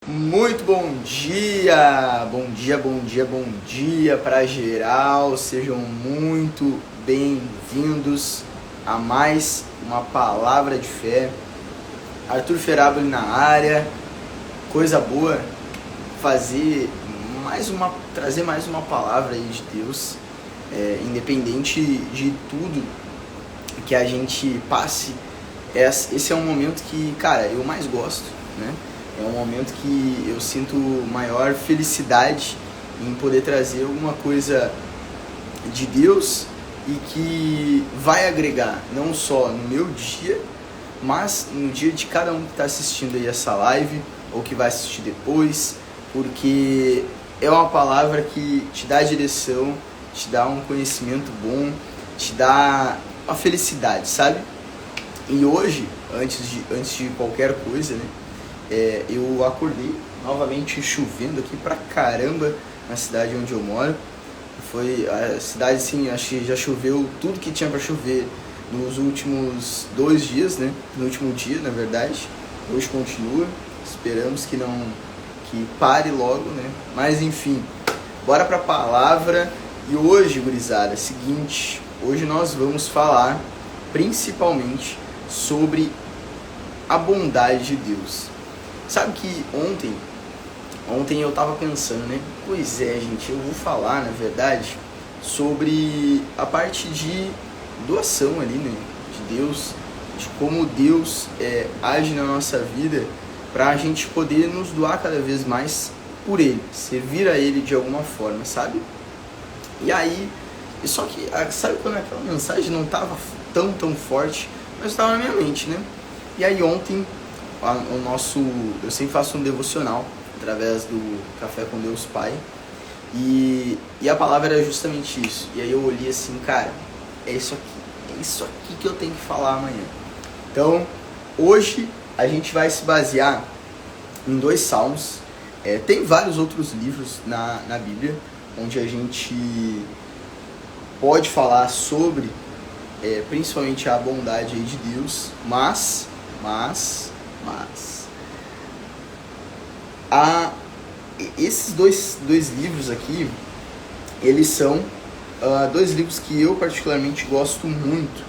Muito bom dia para geral, sejam muito bem-vindos a mais uma palavra de fé. Arthur Feraboli na área, coisa boa, trazer mais uma palavra aí de Deus, independente de tudo que a gente passe, esse é um momento que, cara, eu mais gosto, né? É um momento que eu sinto maior felicidade em poder trazer alguma coisa de Deus e que vai agregar não só no meu dia, mas no dia de cada um que está assistindo aí essa live ou que vai assistir depois, porque é uma palavra que te dá direção, te dá um conhecimento bom, te dá uma felicidade, sabe? E hoje, antes de qualquer coisa, né? Eu acordei novamente chovendo aqui pra caramba na cidade onde eu moro. Foi a cidade, assim, acho que já choveu tudo que tinha pra chover nos últimos 2 dias, né? No último dia, na verdade. Hoje continua, esperamos que pare logo, né? Mas enfim, bora pra palavra. E hoje, gurizada, é o seguinte, hoje nós vamos falar principalmente sobre a bondade de Deus. Sabe que ontem eu tava pensando, né? Pois é, gente, eu vou falar, na verdade, sobre a parte de doação ali, né? De Deus, de como Deus age na nossa vida pra gente poder nos doar cada vez mais por Ele, servir a Ele de alguma forma, sabe? E aí, só que, sabe quando aquela mensagem não tava tão forte, mas estava na minha mente, né? E aí ontem, eu sempre faço um devocional através do Café com Deus Pai, e a palavra era justamente isso. E aí eu olhei assim, cara, é isso aqui que eu tenho que falar amanhã. Então, hoje a gente vai se basear em 2 salmos. Tem vários outros livros na Bíblia onde a gente pode falar sobre principalmente a bondade aí de Deus, mas esses dois livros aqui, eles são 2 livros que eu particularmente gosto muito,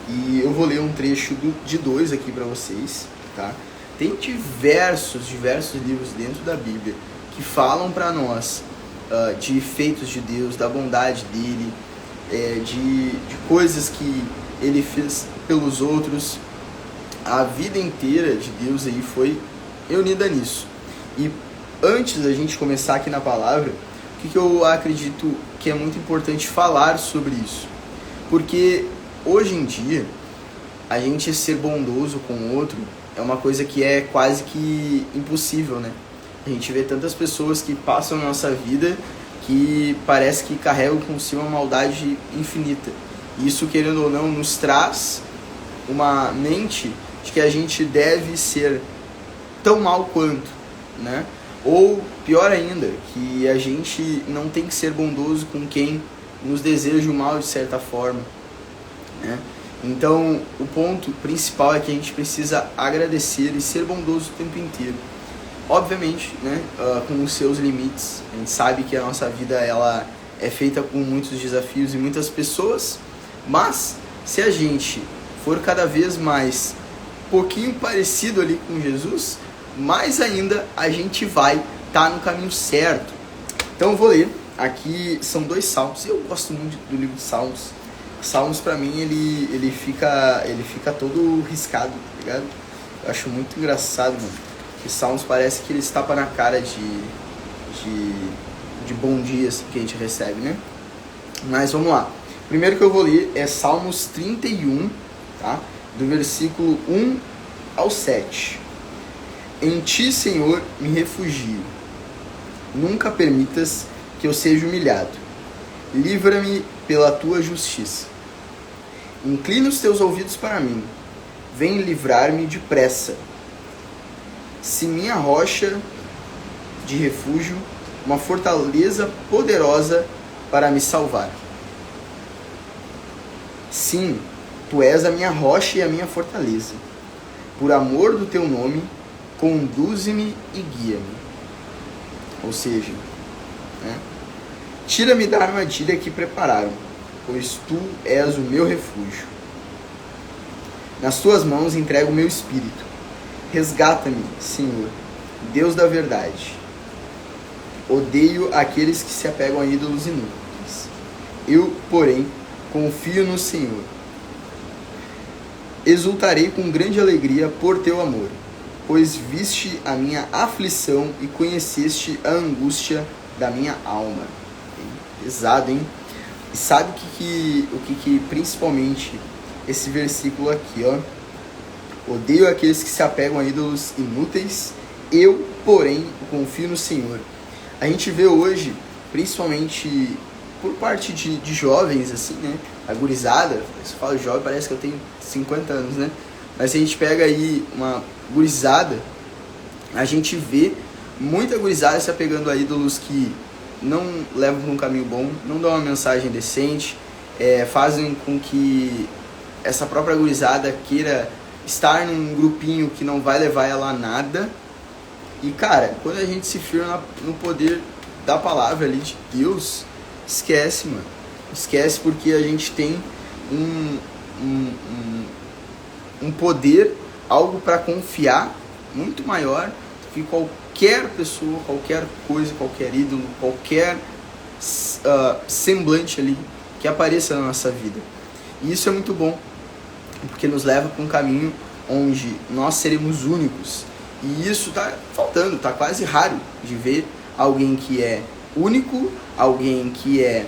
e eu vou ler um trecho de 2 aqui para vocês, tá? Tem diversos livros dentro da Bíblia que falam para nós de feitos de Deus, da bondade dele, de coisas que ele fez pelos outros. A vida inteira de Deus aí foi unida nisso. E antes da gente começar aqui na palavra, o que eu acredito que é muito importante falar sobre isso? Porque hoje em dia, a gente ser bondoso com o outro é uma coisa que é quase que impossível, né? A gente vê tantas pessoas que passam na nossa vida que parece que carregam consigo uma maldade infinita. E isso, querendo ou não, nos traz uma mente de que a gente deve ser tão mal quanto, né? Ou pior ainda, que a gente não tem que ser bondoso com quem nos deseja o mal de certa forma, né? Então, o ponto principal é que a gente precisa agradecer e ser bondoso o tempo inteiro. Obviamente, né, com os seus limites. A gente sabe que a nossa vida ela é feita com muitos desafios e muitas pessoas, mas se a gente for cada vez mais pouquinho parecido ali com Jesus, mais ainda a gente vai estar no caminho certo. Então eu vou ler, aqui são 2 salmos, eu gosto muito do livro de Salmos. Salmos pra mim ele fica todo riscado, tá ligado? Eu acho muito engraçado, mano, que Salmos parece que eles tapam na cara de bom dia assim, que a gente recebe, né? Mas vamos lá. Primeiro que eu vou ler é Salmos 31, tá? Do versículo 1 ao 7. Em ti, Senhor, me refugio. Nunca permitas que eu seja humilhado. Livra-me pela tua justiça. Inclina os teus ouvidos para mim. Vem livrar-me depressa. Se minha rocha de refúgio, uma fortaleza poderosa para me salvar. Sim, tu és a minha rocha e a minha fortaleza. Por amor do teu nome, conduze-me e guia-me. Ou seja, né? Tira-me da armadilha que prepararam, pois tu és o meu refúgio. Nas tuas mãos entrego o meu espírito. Resgata-me, Senhor, Deus da verdade. Odeio aqueles que se apegam a ídolos inúteis. Eu, porém, confio no Senhor. Exultarei com grande alegria por teu amor, pois viste a minha aflição e conheceste a angústia da minha alma. Pesado, hein? E sabe o que principalmente esse versículo aqui, ó. Odeio aqueles que se apegam a ídolos inúteis, eu, porém, confio no Senhor. A gente vê hoje, principalmente por parte de jovens, assim, né? A gurizada, se fala jovem, parece que eu tenho 50 anos, né? Mas se a gente pega aí uma gurizada, a gente vê muita gurizada se apegando a ídolos que não levam para um caminho bom, não dão uma mensagem decente, fazem com que essa própria gurizada queira estar num grupinho que não vai levar ela a nada. E cara, quando a gente se firma no poder da palavra ali de Deus, esquece, mano. Esquece, porque a gente tem um poder, algo para confiar muito maior do que qualquer pessoa, qualquer coisa, qualquer ídolo, qualquer semblante ali que apareça na nossa vida. E isso é muito bom, porque nos leva para um caminho onde nós seremos únicos. E isso tá faltando, tá quase raro de ver alguém que é único, alguém que é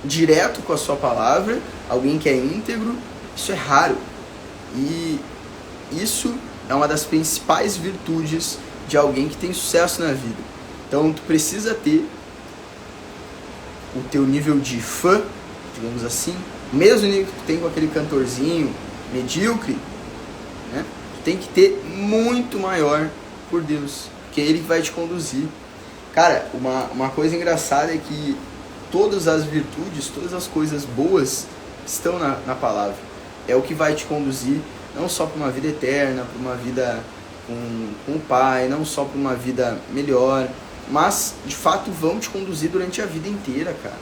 direto com a sua palavra, alguém que é íntegro. Isso é raro. E isso é uma das principais virtudes de alguém que tem sucesso na vida. Então tu precisa ter o teu nível de fã, digamos assim, mesmo nível que tu tem com aquele cantorzinho medíocre, né? Tu tem que ter muito maior por Deus, que Ele vai te conduzir. Cara, uma coisa engraçada é que todas as virtudes, todas as coisas boas estão na palavra. É o que vai te conduzir, não só para uma vida eterna, para uma vida com o Pai, não só para uma vida melhor, mas de fato vão te conduzir durante a vida inteira, cara.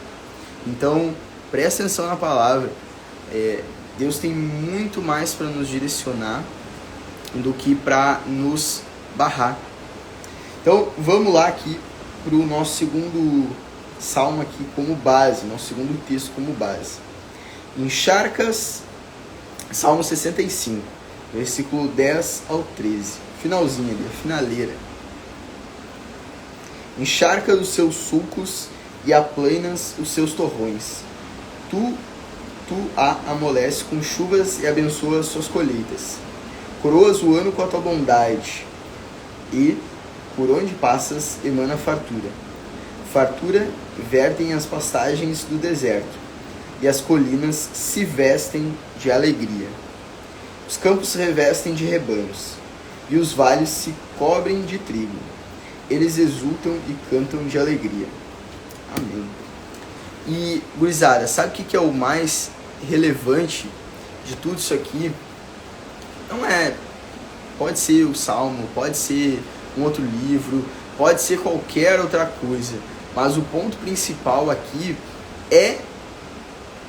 Então, presta atenção na palavra. Deus tem muito mais para nos direcionar do que para nos barrar. Então, vamos lá aqui para o nosso segundo salmo aqui como base, nosso segundo texto como base. Encharcas, Salmo 65, versículo 10 ao 13, finalzinho ali, a finaleira. Encharcas os seus sulcos e aplanas os seus torrões. Tu a amoleces com chuvas e abençoas suas colheitas. Coroas o ano com a tua bondade, e por onde passas emana fartura. Fartura vertem as pastagens do deserto, e as colinas se vestem de alegria. Os campos se revestem de rebanhos, e os vales se cobrem de trigo. Eles exultam e cantam de alegria. Amém. E, gurizada, sabe o que é o mais relevante de tudo isso aqui? Não é... Pode ser o Salmo, pode ser um outro livro, pode ser qualquer outra coisa. Mas o ponto principal aqui é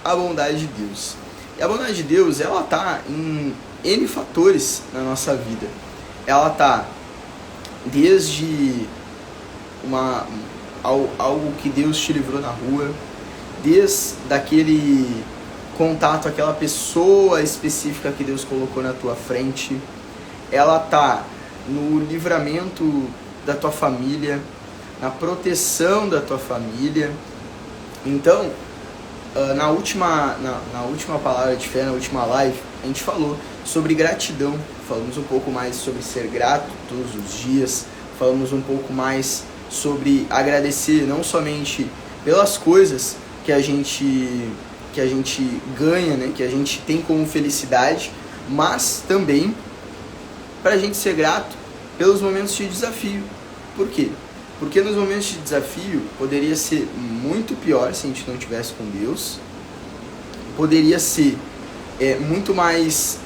a bondade de Deus. E a bondade de Deus, ela tá em N fatores na nossa vida. Ela tá desde algo que Deus te livrou na rua, desde aquele contato, aquela pessoa específica que Deus colocou na tua frente. Ela tá no livramento da tua família, na proteção da tua família. Então, na última palavra de fé, na última live, a gente falou sobre gratidão. Falamos um pouco mais sobre ser grato todos os dias. Falamos um pouco mais sobre agradecer não somente pelas coisas que a gente ganha, né, que a gente tem como felicidade, mas também para a gente ser grato pelos momentos de desafio. Por quê? Porque nos momentos de desafio poderia ser muito pior se a gente não tivesse com Deus, poderia ser muito mais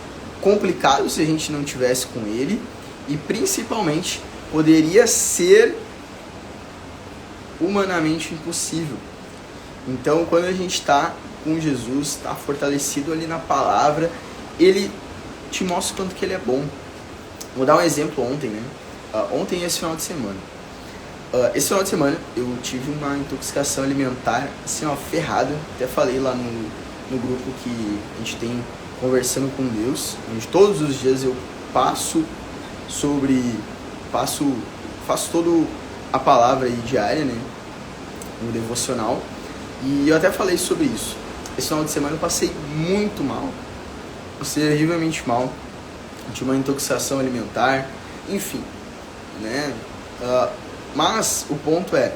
complicado se a gente não tivesse com Ele, e principalmente poderia ser humanamente impossível. Então, quando a gente está com Jesus, está fortalecido ali na palavra, ele te mostra o quanto que ele é bom. Vou dar um exemplo ontem, né? Ontem e esse final de semana. Esse final de semana eu tive uma intoxicação alimentar, assim, ó, ferrada. Até falei lá no grupo que a gente tem Conversando com Deus, onde todos os dias eu faço toda a palavra aí diária, né? No devocional. E eu até falei sobre isso. Esse final de semana eu passei muito mal. Passei horrivelmente mal. Eu tive uma intoxicação alimentar, enfim, né? Mas o ponto é,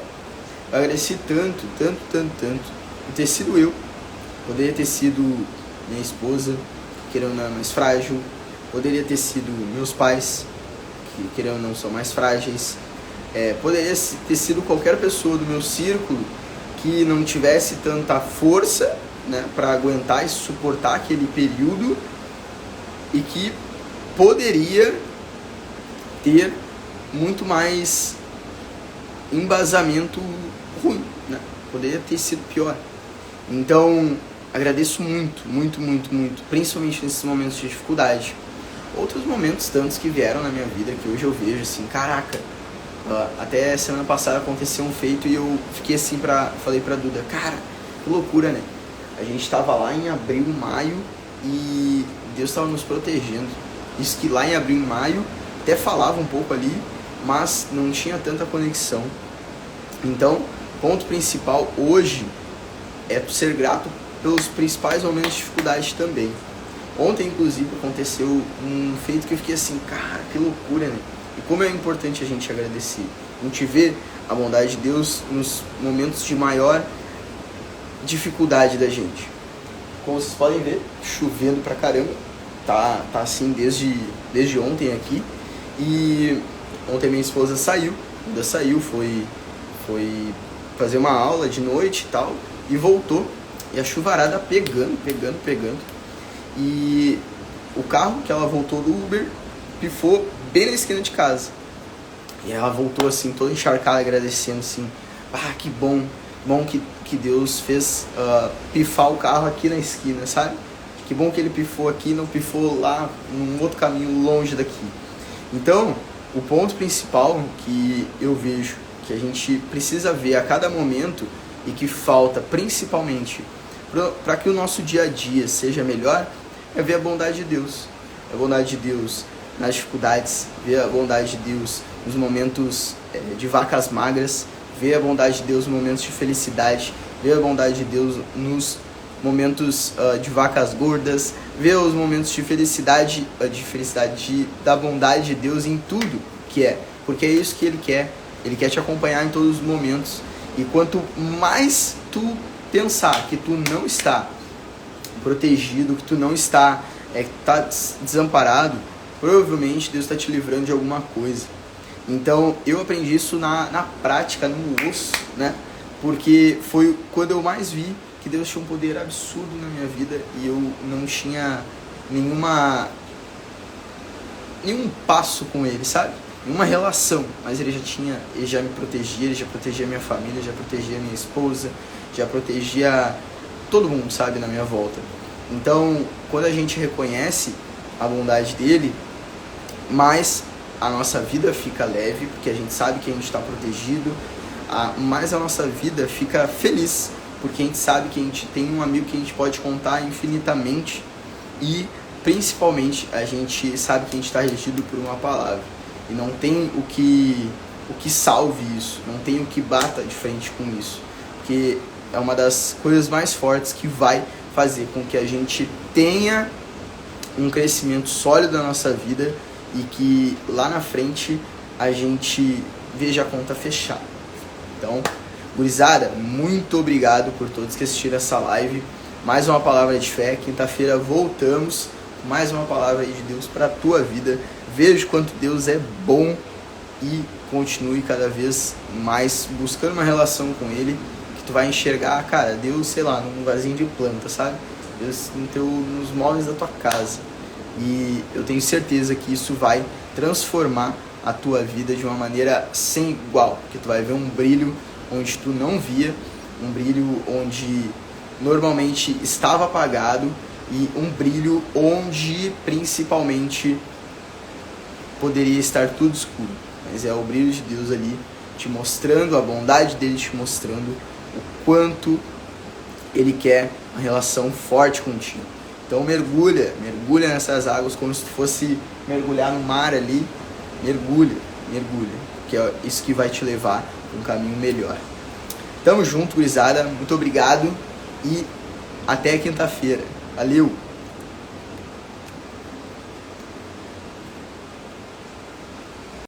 eu agradeci tanto, por ter sido eu. Poderia ter sido minha esposa, que querendo ou não é mais frágil. Poderia ter sido meus pais, que querendo ou não são mais frágeis. Poderia ter sido qualquer pessoa do meu círculo que não tivesse tanta força, né, para aguentar e suportar aquele período, e que poderia ter muito mais embasamento ruim, né? Poderia ter sido pior. Então, agradeço muito, principalmente nesses momentos de dificuldade. Outros momentos tantos que vieram na minha vida, que hoje eu vejo assim, caraca, até semana passada aconteceu um feito e eu fiquei assim, falei pra Duda, cara, que loucura, né? A gente tava lá em abril, maio, e Deus estava nos protegendo. Isso que lá em abril e maio até falava um pouco ali, mas não tinha tanta conexão. Então, ponto principal hoje é tu ser grato pelos principais momentos de dificuldade também. Ontem, inclusive, aconteceu um feito que eu fiquei assim, cara, que loucura, né? E como é importante a gente agradecer. A gente vê a bondade de Deus nos momentos de maior dificuldade da gente. Como vocês podem ver, chovendo pra caramba. Tá assim desde ontem aqui. E ontem minha esposa saiu, foi fazer uma aula de noite e tal, e voltou. E a chuvarada pegando. E o carro que ela voltou do Uber pifou bem na esquina de casa. E ela voltou assim, toda encharcada, agradecendo assim, que bom que Deus fez pifar o carro aqui na esquina, sabe? Que bom que ele pifou aqui, não pifou lá num outro caminho longe daqui. Então, o ponto principal que eu vejo que a gente precisa ver a cada momento e que falta principalmente para que o nosso dia a dia seja melhor é ver a bondade de Deus. A bondade de Deus nas dificuldades, ver a bondade de Deus nos momentos de vacas magras, ver a bondade de Deus nos momentos de felicidade, ver a bondade de Deus nos momentos de vacas gordas, ver os momentos de felicidade, da bondade de Deus em tudo que é, porque é isso que Ele quer te acompanhar em todos os momentos. E quanto mais tu pensar que tu não está protegido, que tu não está tá desamparado, provavelmente Deus está te livrando de alguma coisa. Então eu aprendi isso na prática, no osso, né? Porque foi quando eu mais vi que Deus tinha um poder absurdo na minha vida e eu não tinha nenhum passo com Ele, sabe? Nenhuma relação, mas Ele já me protegia, Ele já protegia minha família, já protegia minha esposa, já protegia todo mundo, sabe, na minha volta. Então, quando a gente reconhece a bondade dEle, mais a nossa vida fica leve, porque a gente sabe que a gente está protegido, mais a nossa vida fica feliz, porque a gente sabe que a gente tem um amigo que a gente pode contar infinitamente, e principalmente a gente sabe que a gente está regido por uma palavra, e não tem o que salve isso, não tem o que bata de frente com isso, porque é uma das coisas mais fortes que vai fazer com que a gente tenha um crescimento sólido na nossa vida e que lá na frente a gente veja a conta fechada. Então, gurizada, muito obrigado por todos que assistiram essa live. Mais uma palavra de fé. Quinta-feira voltamos com mais uma palavra aí de Deus para a tua vida. Veja quanto Deus é bom e continue cada vez mais buscando uma relação com Ele, que tu vai enxergar, cara, Deus, sei lá, num vasinho de planta, sabe? Deus nos móveis da tua casa. E eu tenho certeza que isso vai transformar a tua vida de uma maneira sem igual, porque tu vai ver um brilho onde tu não via, um brilho onde normalmente estava apagado e um brilho onde principalmente poderia estar tudo escuro, mas é o brilho de Deus ali te mostrando, a bondade dele te mostrando o quanto ele quer uma relação forte contigo. Então mergulha nessas águas como se tu fosse mergulhar no mar ali, mergulha, que é isso que vai te levar para um caminho melhor. Tamo junto, gurizada, muito obrigado e até quinta-feira. Valeu!